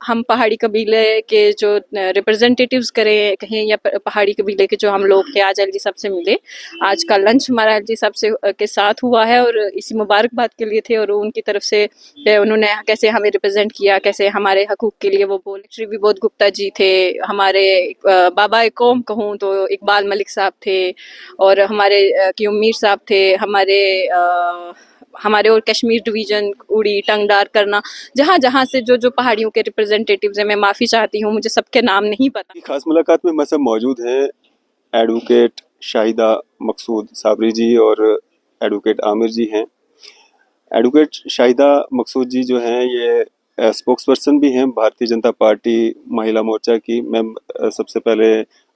हम पहाड़ी कबीले के जो रिप्रेजेंटेटिव्स करें कहें या पहाड़ी कबीले के जो हम लोग थे, आज एलजी साहब से मिले। आज का लंच हमारा एलजी साहब से के साथ हुआ है और इसी मुबारकबाद के लिए थे और उनकी तरफ से उन्होंने कैसे हमें रिप्रेजेंट किया, कैसे हमारे हकूक के लिए वो बोले। श्री विबोध गुप्ता जी थे, हमारे बाबा ए कौम कहूँ तो इकबाल मलिक साहब थे और हमारे क्यूम मीर साहब थे, हमारे और कश्मीर डिवीजन उड़ी टंगडार करना, जहाँ जहाँ से जो जो पहाड़ियों के रिप्रेजेंटेटिव्स हैं, मैं माफ़ी चाहती हूँ, मुझे सबके नाम नहीं पता। खास मुलाकात में मैं सब मौजूद हैं एडवोकेट शाहिदा मकसूद साबरी जी और एडवोकेट आमिर जी हैं। एडवोकेट शाहिदा मकसूद जी जो हैं ये स्पोक्स पर्सन भी हैं भारतीय जनता पार्टी महिला मोर्चा की। मैम, सबसे पहले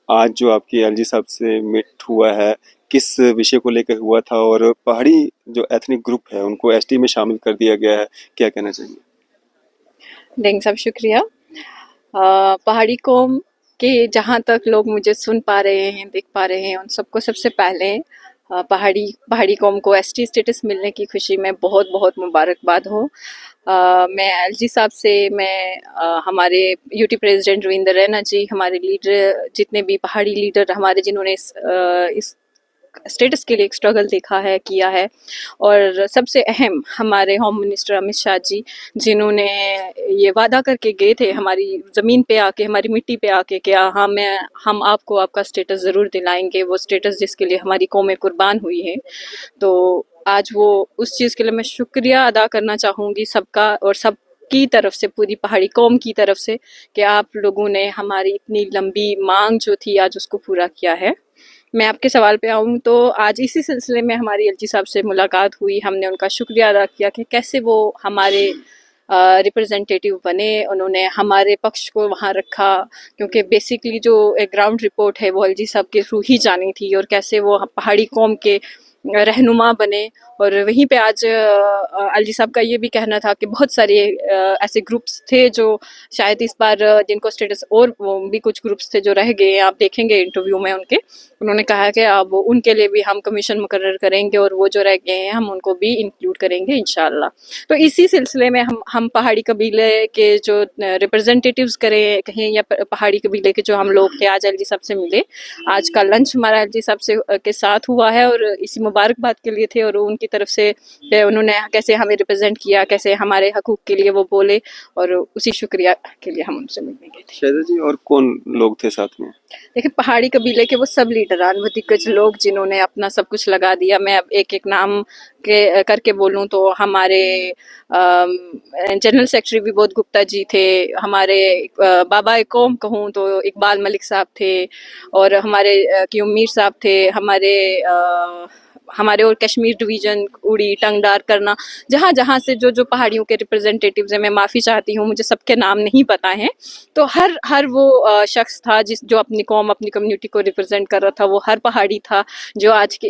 आज जो आपकी एलजी साहब से मीट हुआ है, किस विषय को लेकर हुआ था और पहाड़ी जो एथनिक ग्रुप है उनको एसटी में शामिल कर दिया गया है, क्या कहना चाहिए? डेंग साहब शुक्रिया। पहाड़ी कौम के जहाँ तक लोग मुझे सुन पा रहे हैं, देख पा रहे हैं, उन सबको सबसे पहले पहाड़ी कौम को एसटी स्टेटस मिलने की खुशी में बहुत बहुत मुबारकबाद हो। मैं एलजी साहब से हमारे यूटी प्रेसिडेंट रविंदर रैना जी, हमारे लीडर जितने भी पहाड़ी लीडर हमारे जिन्होंने इस स्टेटस के लिए एक स्ट्रगल देखा है, किया है, और सबसे अहम हमारे होम मिनिस्टर अमित शाह जी, जिन्होंने ये वादा करके गए थे हमारी ज़मीन पे आके, हमारी मिट्टी पे आके कि हम आपको आपका स्टेटस ज़रूर दिलाएंगे, वो स्टेटस जिसके लिए हमारी कौमें कुर्बान हुई हैं। तो आज वो उस चीज़ के लिए मैं शुक्रिया अदा करना चाहूँगी सबका और सब की तरफ से, पूरी पहाड़ी कौम की तरफ से, कि आप लोगों ने हमारी इतनी लंबी मांग जो थी आज उसको पूरा किया है। मैं आपके सवाल पे आऊँ तो आज इसी सिलसिले में हमारी एलजी साहब से मुलाकात हुई। हमने उनका शुक्रिया अदा किया कि कैसे वो हमारे रिप्रेजेंटेटिव बने, उन्होंने हमारे पक्ष को वहाँ रखा, क्योंकि बेसिकली जो एक ग्राउंड रिपोर्ट है वो एलजी साहब के थ्रू ही जानी थी, और कैसे वो पहाड़ी कौम के रहनुमा बने। और वहीं पे आज एलजी साहब का ये भी कहना था कि बहुत सारे ऐसे ग्रुप्स थे जो शायद इस बार जिनको स्टेटस, और वो भी कुछ ग्रुप्स थे जो रह गए, आप देखेंगे इंटरव्यू में उनके, उन्होंने कहा कि अब उनके लिए भी हम कमीशन मुकर्रर करेंगे और वो जो रह गए हैं हम उनको भी इंक्लूड करेंगे इंशाल्लाह। तो इसी सिलसिले में हम पहाड़ी कबीले के जो रिप्रेजेंटेटिव्स कहें या पहाड़ी कबीले के जो हम लोग थे, आज एलजी साहब से मिले। आज का लंच हमारा एलजी साहब से के साथ हुआ है और इसी मुबारकबाद के लिए थे और उनकी तरफ से उन्होंने कैसे हमें रिप्रेजेंट किया, कैसे हमारे हकूक के लिए वो बोले, और उसी शुक्रिया के लिए हम उनसे मिलने गए थे। शाहिदा जी, और कौन लोग थे साथ में? देखिए, पहाड़ी कबीले के वो सब लीडरान व दिग्गज लोग जिन्होंने अपना सब कुछ लगा दिया। मैं अब एक एक नाम करके बोलूं तो हमारे जनरल सेक्रेटरी विबोध गुप्ता जी थे, हमारे बाबा ए कौम कहूँ तो इकबाल मलिक साहब थे और हमारे क्यूम मीर साहब थे, हमारे और कश्मीर डिवीजन उड़ी टंगडार करना, जहाँ जहाँ से जो जो पहाड़ियों के रिप्रेजेंटेटिव्स हैं, मैं माफ़ी चाहती हूँ, मुझे सबके नाम नहीं पता हैं। तो हर वो शख्स था जो अपनी कौम, अपनी कम्युनिटी को रिप्रेजेंट कर रहा था, वो हर पहाड़ी था जो आज के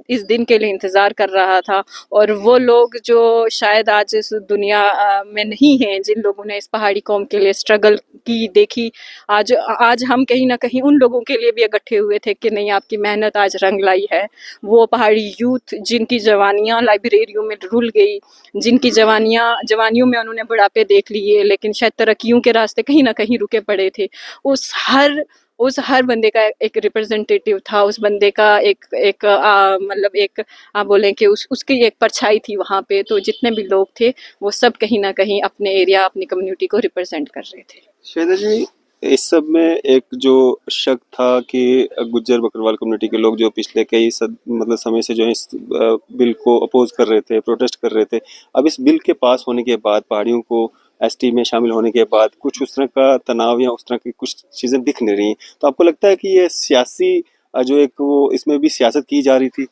इस दिन के लिए इंतज़ार कर रहा था। और वो लोग जो शायद आज इस दुनिया में नहीं हैं, जिन लोगों ने इस पहाड़ी कौम के लिए स्ट्रगल की देखी, आज हम कहीं ना कहीं उन लोगों के लिए भी इकट्ठे हुए थे कि नहीं, आपकी मेहनत आज रंग लाई है। वो पहाड़ी यूथ जिनकी जवानियां लाइब्रेरियों में रुल गई, जिनकी जवानियों में उन्होंने बुढ़ापे देख लिए, लेकिन शायद तरक्कियों के रास्ते कहीं ना कहीं रुके पड़े थे, उस हर बंदे का एक रिप्रेजेंटेटिव था, उस बंदे का मतलब एक आप बोलें कि उसकी एक परछाई थी वहाँ पे। तो जितने भी लोग थे वो सब कहीं ना कहीं अपने एरिया, अपनी कम्युनिटी को रिप्रेजेंट कर रहे थे। शाहिदा जी, इस सब में एक जो शक था कि गुज्जर बकरवाल कम्युनिटी के लोग जो पिछले मतलब समय से जो है इस बिल को अपोज कर रहे थे, प्रोटेस्ट कर रहे थे, अब इस बिल के पास होने के बाद, पहाड़ियों को एसटी में शामिल होने के बाद कुछ उस तरह का तनाव या उस तरह की कुछ चीज़ें दिख नहीं रही, तो आपको लगता है कि ये सियासी जो एक वो इसमें भी सियासत की जा रही थी?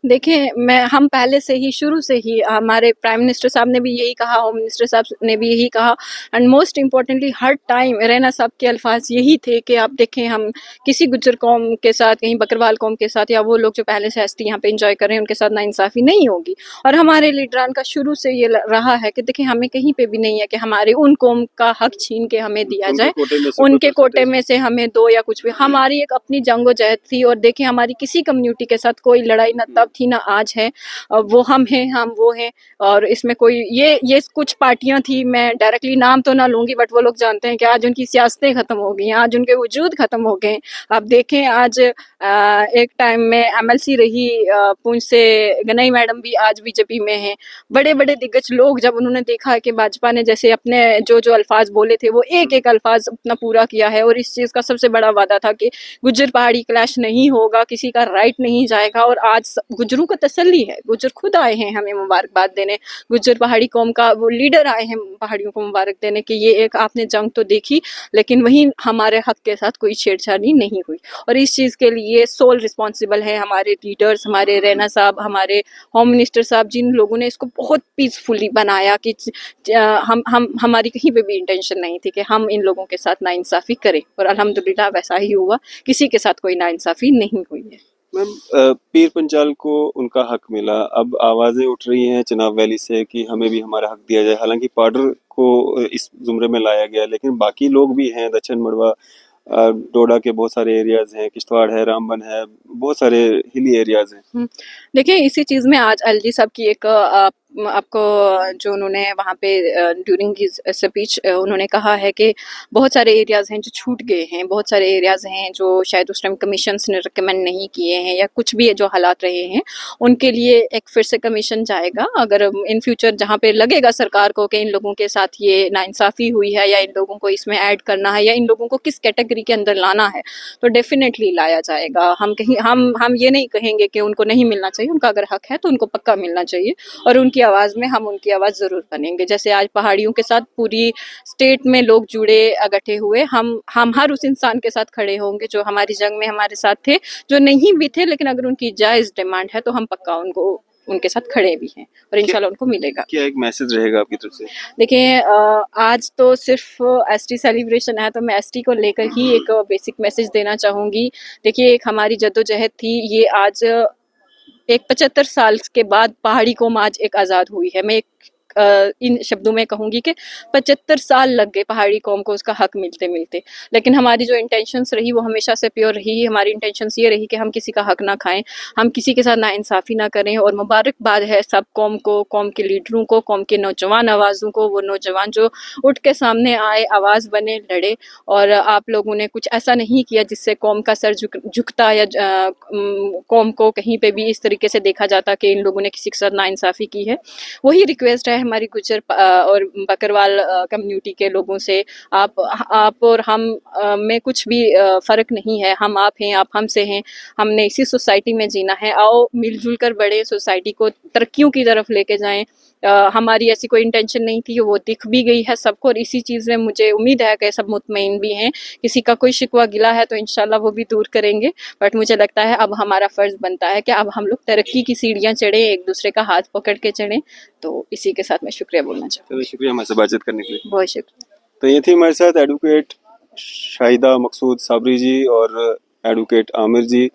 देखिए, हम पहले से ही, शुरू से ही, हमारे प्राइम मिनिस्टर साहब ने भी यही कहा, होम मिनिस्टर साहब ने भी यही कहा, and most importantly her time Raina साहब के अल्फाज यही थे कि आप देखें, हम किसी गुज्जर कौम के साथ, कहीं बकरवाल कौम के साथ, या वो लोग जो पहले से एसटी यहाँ पे इंजॉय कर रहे हैं, उनके साथ नाइंसाफ़ी नहीं होगी। और हमारे लीडरान का शुरू से ये रहा है कि देखिए, हमें कहीं पे भी नहीं है कि हमारे उन कौम का हक छीन के हमें दिया जाए, उनके कोटे में से हमें दो या कुछ भी। हमारी एक अपनी जंगोजहद थी, और देखिए, हमारी किसी कम्युनिटी के साथ कोई लड़ाई ना तब थी ना आज है। वो हम हैं, हम वो हैं। और इसमें कोई ये कुछ पार्टियां थी, मैं डायरेक्टली नाम तो ना लूंगी, बट वो लोग जानते हैं कि आज उनकी सियासतें खत्म हो गई हैं, आज उनके वजूद खत्म हो गए हैं। आप देखें आज एक टाइम में एमएलसी रही पुंछ से गनई मैडम भी आज बीजेपी में हैं। बड़े बड़े दिग्गज लोग जब उन्होंने देखा कि भाजपा ने जैसे अपने जो जो अल्फाज बोले थे वो एक एक अल्फाज अपना पूरा किया है, और इस चीज का सबसे बड़ा वादा था कि गुज्जर पहाड़ी क्लैश नहीं होगा, किसी का राइट नहीं जाएगा। और आज गुज्जरों को तसल्ली है, गुज्जर खुद आए हैं हमें मुबारकबाद देने, गुज्जर पहाड़ी कौम का वो लीडर आए हैं पहाड़ियों को मुबारक देने कि ये एक आपने जंग तो देखी, लेकिन वहीं हमारे हक के साथ कोई छेड़छाड़ी नहीं हुई। और इस चीज के लिए सोल रिस्पॉन्सिबल है हमारे लीडर्स, हमारे रैना साहब, हमारे होम मिनिस्टर साहब, जिन लोगों ने इसको बहुत पीसफुली बनाया कि हम हमारी कहीं पे भी इंटेंशन नहीं थी कि हम इन लोगों के साथ नाइंसाफी करें, और अल्हम्दुलिल्लाह वैसा ही हुआ, किसी के साथ कोई नाइंसाफी नहीं हुई है। मैम, पीर पंचाल को उनका हक मिला, अब आवाजें उठ रही हैं चिनाब वैली से कि हमें भी हमारा हक दिया जाए। हालांकि पाउडर को इस जुमरे में लाया गया, लेकिन बाकी लोग भी हैं, दक्षिण मड़वा, डोडा के बहुत सारे एरियाज हैं, किश्तवाड़ है, रामबन है, बहुत सारे हिली एरियाज हैं। देखिए इसी चीज में आज एलजी साहब की एक आपको जो उन्होंने वहाँ पे ड्यूरिंग हिज स्पीच उन्होंने कहा है कि बहुत सारे एरियाज हैं जो छूट गए हैं, बहुत सारे एरियाज हैं जो शायद उस टाइम कमीशंस ने रिकमेंड नहीं किए हैं, या कुछ भी जो हालात रहे हैं उनके लिए एक फिर से कमीशन जाएगा। अगर इन फ्यूचर जहाँ पे लगेगा सरकार को कि इन लोगों के साथ ये नाइंसाफी हुई है, या इन लोगों को इसमें ऐड करना है, या इन लोगों को किस कैटेगरी के अंदर लाना है, तो डेफिनेटली लाया जाएगा। हम कहीं हम ये नहीं कहेंगे कि उनको नहीं मिलना चाहिए, उनका अगर हक है तो उनको पक्का मिलना चाहिए, और उनकी आवाज में हम उनकी आवाज जरूर बनेंगे। जैसे आज पहाड़ियों के साथ पूरी स्टेट में लोग जुड़े अगठे हुए, हम हर उस इंसान के साथ खड़े होंगे जो हमारी जंग में हमारे साथ थे, जो नहीं भी थे, लेकिन अगर उनकी जायज डिमांड है तो हम पक्का उनको उनके साथ खड़े भी हैं, और इंशाल्लाह उनको मिलेगा। क्या एक मैसेज रहेगा आपकी तरफ से? देखिए आज तो सिर्फ एसटी सेलिब्रेशन है, तो मैं एसटी को लेकर ही एक बेसिक मैसेज देना चाहूंगी। देखिए एक हमारी जद्दोजहद थी, ये आज एक 75 साल के बाद पहाड़ी कौम आज एक आज़ाद हुई है। मैं एक इन शब्दों में कहूंगी कि 75 साल लग गए पहाड़ी कौम को उसका हक मिलते मिलते, लेकिन हमारी जो इंटेंशंस रही वो हमेशा से प्योर रही। हमारी इंटेंशंस ये रही कि हम किसी का हक ना खाएं, हम किसी के साथ नाइंसाफ़ी ना करें। और मुबारकबाद है सब कौम को, कौम के लीडरों को, कौम के नौजवान आवाज़ों को, वो नौजवान जो उठ के सामने आए, आवाज़ बने, लड़े। और आप लोगों ने कुछ ऐसा नहीं किया जिससे कौम का सर झुकता, या कौम को कहीं पे भी इस तरीके से देखा जाता कि इन लोगों ने किसी के साथ नाइंसाफ़ी की है। वही रिक्वेस्ट है हमारी गुज्जर और बकरवाल कम्युनिटी के लोगों से। आप और हम में कुछ भी फ़र्क नहीं है, हम आप हैं, आप हमसे हैं, हमने इसी सोसाइटी में जीना है। आओ मिलजुल कर बढ़े, सोसाइटी को तरक्कियों की तरफ लेके जाएं। हमारी ऐसी कोई इंटेंशन नहीं थी, वो दिख भी गई है सबको, और इसी चीज़ में मुझे उम्मीद है कि सब मुतमईन भी हैं। किसी का कोई शिकवा गिला है तो इंशाल्लाह वो भी दूर करेंगे, बट मुझे लगता है अब हमारा फ़र्ज़ बनता है कि अब हम लोग तरक्की की सीढ़ियाँ चढ़ें, एक दूसरे का हाथ पकड़ के चढ़ें। तो इसी के साथ मैं शुक्रिया बोलना चाहूँगी। शुक्रिया हमारे से बातचीत करने के लिए। बहुत शुक्रिया। तो ये थी हमारे साथ एडवोकेट शाहिदा मकसूद साबरी जी और एडवोकेट आमिर जी,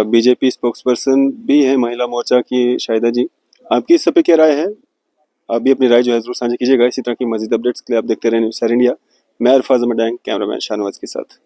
बीजेपी स्पोक्सपर्सन भी हैं महिला मोर्चा की शाहिदा जी। आपकी इस सब पे क्या राय है? आप भी अपनी राय जो है जरूर साझा कीजिएगा। इसी तरह की मजीद अपडेट्स के लिए आप देखते रहें न्यूज़ सर इंडिया। मैं अरफाज अहमद, कैमरामैन शाहनवाज के साथ।